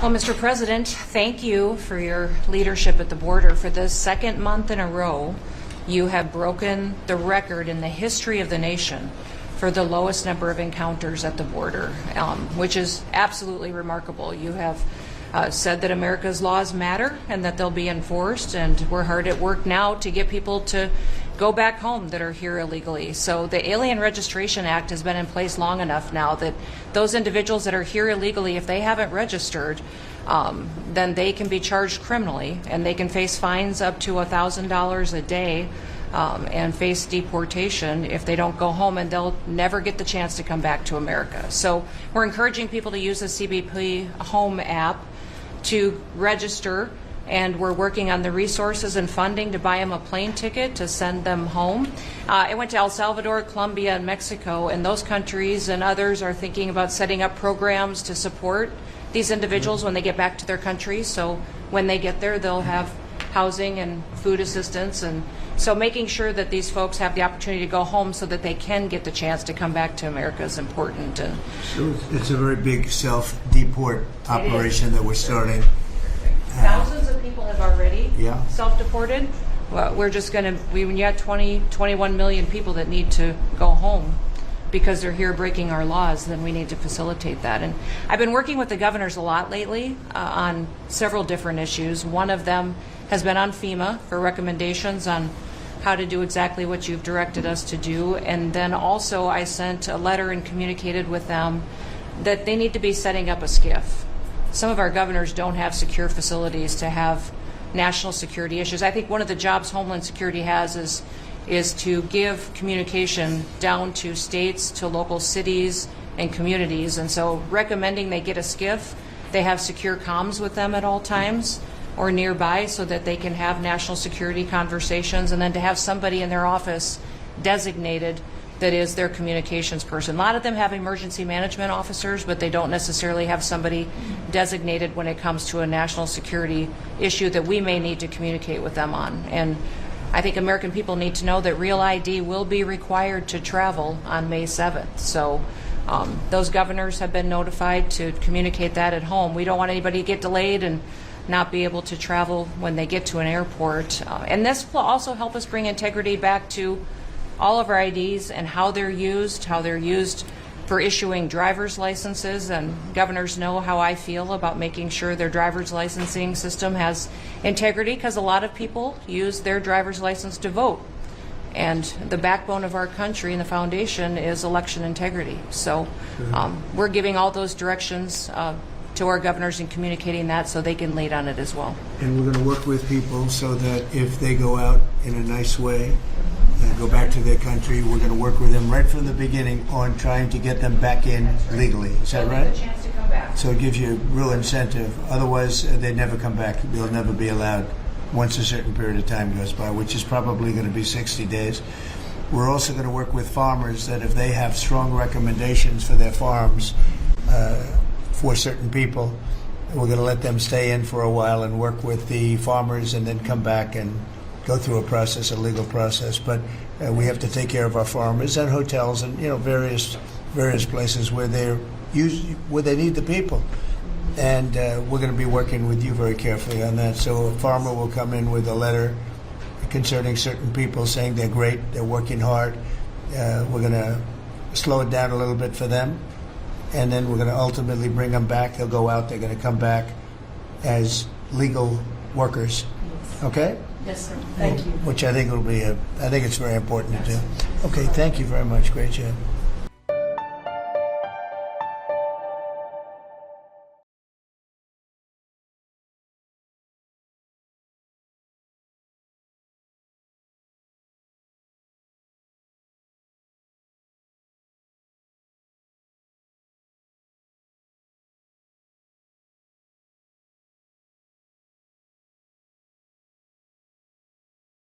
Well, Mr. President, thank you for your leadership at the border. For the second month in a row, you have broken the record in the history of the nation for the lowest number of encounters at the border, which is absolutely remarkable. You have said that America's laws matter and that they'll be enforced, and we're hard at work now to get people to go back home that are here illegally. So the Alien Registration Act has been in place long enough now that those individuals that are here illegally, if they haven't registered, then they can be charged criminally, and they can face fines up to $1,000 a day and face deportation if they don't go home, and they'll never get the chance to come back to America. So we're encouraging people to use the CBP Home app to register, and we're working on the resources and funding to buy them a plane ticket to send them home. I went to El Salvador, Colombia, and Mexico, and those countries and others are thinking about setting up programs to support these individuals when they get back to their countries. So when they get there, they'll have housing and food assistance, and so making sure that these folks have the opportunity to go home so that they can get the chance to come back to America is important. And so it's a very big self-deport operation that we're starting. Thousands of people have already Yeah. self-deported. Well, we're just going to, when you got 21 million people that need to go home because they're here breaking our laws, then we need to facilitate that. And I've been working with the governors a lot lately on several different issues. One of them has been on FEMA for recommendations on how to do exactly what you've directed us to do. And then also I sent a letter and communicated with them that they need to be setting up a SCIF. Some of our governors don't have secure facilities to have national security issues. I think one of the jobs Homeland Security has is to give communication down to states, to local cities and communities. And so recommending they get a SCIF, they have secure comms with them at all times or nearby so that they can have national security conversations, and then to have somebody in their office designated that is their communications person. A lot of them have emergency management officers, but they don't necessarily have somebody designated when it comes to a national security issue that we may need to communicate with them on. And I think American people need to know that Real ID will be required to travel on May 7th. So those governors have been notified to communicate that at home. We don't want anybody to get delayed and not be able to travel when they get to an airport. And this will also help us bring integrity back to all of our IDs and how they're used for issuing driver's licenses. And governors know how I feel about making sure their driver's licensing system has integrity, because a lot of people use their driver's license to vote. And the backbone of our country and the foundation is election integrity. So we're giving all those directions to our governors and communicating that so they can lead on it as well. And we're going to work with people so that if they go out in a nice way and go back to their country, we're going to work with them right from the beginning on trying to get them back in legally. Is that right? A chance to come back. So it gives you real incentive. Otherwise, they never come back. They'll never be allowed once a certain period of time goes by, which is probably going to be 60 days. We're also going to work with farmers that if they have strong recommendations for their farms for certain people, we're going to let them stay in for a while and work with the farmers and then come back and go through a process, a legal process. But we have to take care of our farmers and hotels and various places where they need the people. And we're going to be working with you very carefully on that. So a farmer will come in with a letter concerning certain people saying they're great, they're working hard. We're going to slow it down a little bit for them, and then we're going to ultimately bring them back. They'll go out, they're going to come back as legal workers. Okay? Yes, sir. Thank you. Which I think will be I think it's very important to do. Okay, thank you very much. Great job.